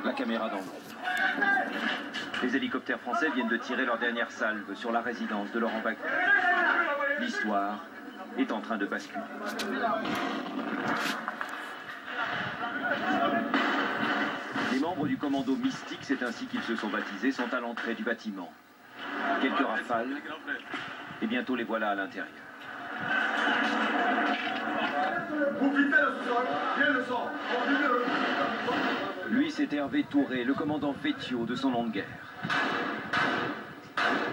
La caméra dans l'ombre. Les hélicoptères français viennent de tirer leur dernière salve sur la résidence de Laurent Gbagbo. L'histoire est en train de basculer. Les membres du commando mystique, c'est ainsi qu'ils se sont baptisés, sont à l'entrée du bâtiment. Quelques rafales, et bientôt les voilà à l'intérieur. Lui, c'est Hervé Touré, le commandant Vétio de son nom de guerre.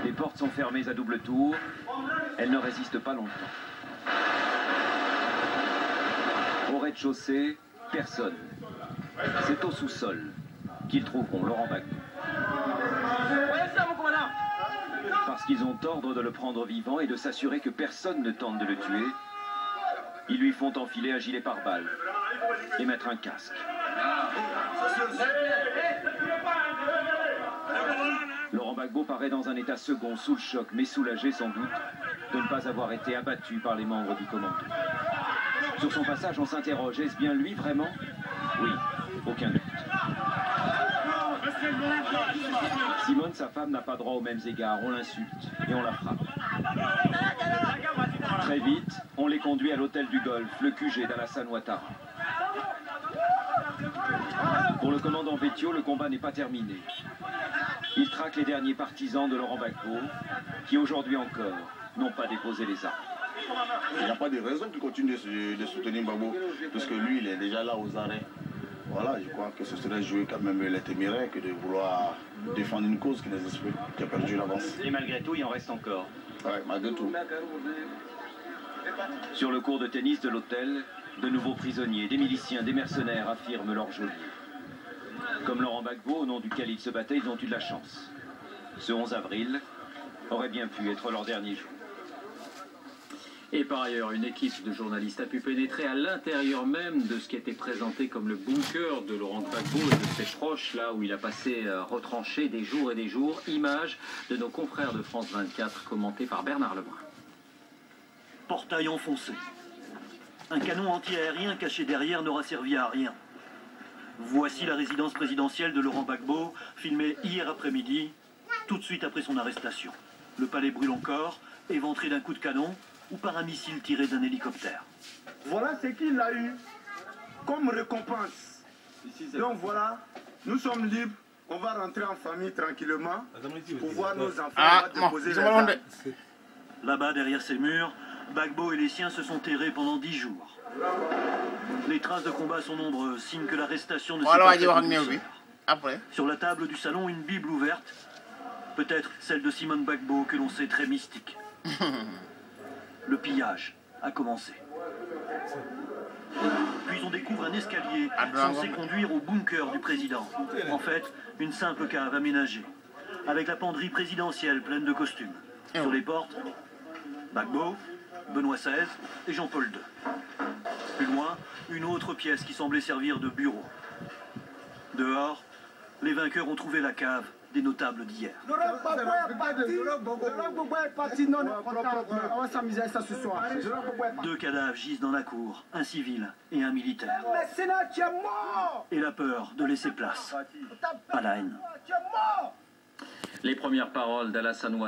Les portes sont fermées à double tour. Elles ne résistent pas longtemps. Au rez-de-chaussée, personne. C'est au sous-sol qu'ils trouveront Laurent Gbagbo. Parce qu'ils ont ordre de le prendre vivant et de s'assurer que personne ne tente de le tuer, ils lui font enfiler un gilet pare-balles et mettre un casque. Laurent Gbagbo paraît dans un état second, sous le choc, mais soulagé sans doute de ne pas avoir été abattu par les membres du commando. Sur son passage, on s'interroge, est-ce bien lui vraiment? Oui, aucun doute. Simone, sa femme, n'a pas droit aux mêmes égards. On l'insulte et on la frappe. Très vite, on les conduit à l'hôtel du Golfe, le QG d'Alassane Ouattara. Pour le commandant Vétio, le combat n'est pas terminé. Il traque les derniers partisans de Laurent Gbagbo, qui aujourd'hui encore n'ont pas déposé les armes. Il n'y a pas de raison qu'il continue de soutenir Gbagbo, puisque lui, il est déjà là aux arrêts. Voilà, je crois que ce serait jouer quand même les téméraires que de vouloir défendre une cause qui n'existe plus, qui a perdu l'avance. Et malgré tout, il en reste encore. Ouais, malgré tout. Sur le court de tennis de l'hôtel, de nouveaux prisonniers, des miliciens, des mercenaires affirment leur geôlier. Comme Laurent Gbagbo, au nom duquel ils se battaient, ils ont eu de la chance. Ce 11 avril aurait bien pu être leur dernier jour. Et par ailleurs, une équipe de journalistes a pu pénétrer à l'intérieur même de ce qui était présenté comme le bunker de Laurent Gbagbo et de ses proches, là où il a passé retranché des jours et des jours. Images de nos confrères de France 24, commentées par Bernard Lebrun. Portail enfoncé. Un canon anti-aérien caché derrière n'aura servi à rien. Voici la résidence présidentielle de Laurent Gbagbo, filmée hier après-midi, tout de suite après son arrestation. Le palais brûle encore, éventré d'un coup de canon ou par un missile tiré d'un hélicoptère. Voilà ce qu'il a eu comme récompense. Donc voilà, nous sommes libres, on va rentrer en famille tranquillement pour voir nos enfants déposer les armes. Là-bas, derrière ces murs, Gbagbo et les siens se sont terrés pendant 10 jours. Les traces de combat sont nombreuses, signe que l'arrestation ne s'est pas faite en douceur. Sur la table du salon, une Bible ouverte, peut-être celle de Simone Gbagbo, que l'on sait très mystique. Le pillage a commencé. Puis on découvre un escalier censé conduire au bunker du président. En fait, une simple cave aménagée, avec la penderie présidentielle pleine de costumes. Sur les portes, Gbagbo, Benoît XVI et Jean-Paul II. Plus loin, une autre pièce qui semblait servir de bureau. Dehors, les vainqueurs ont trouvé la cave des notables d'hier. Deux cadavres gisent dans la cour, un civil et un militaire. Et la peur de laisser place à la haine. Les premières paroles d'Alassane Ouattara.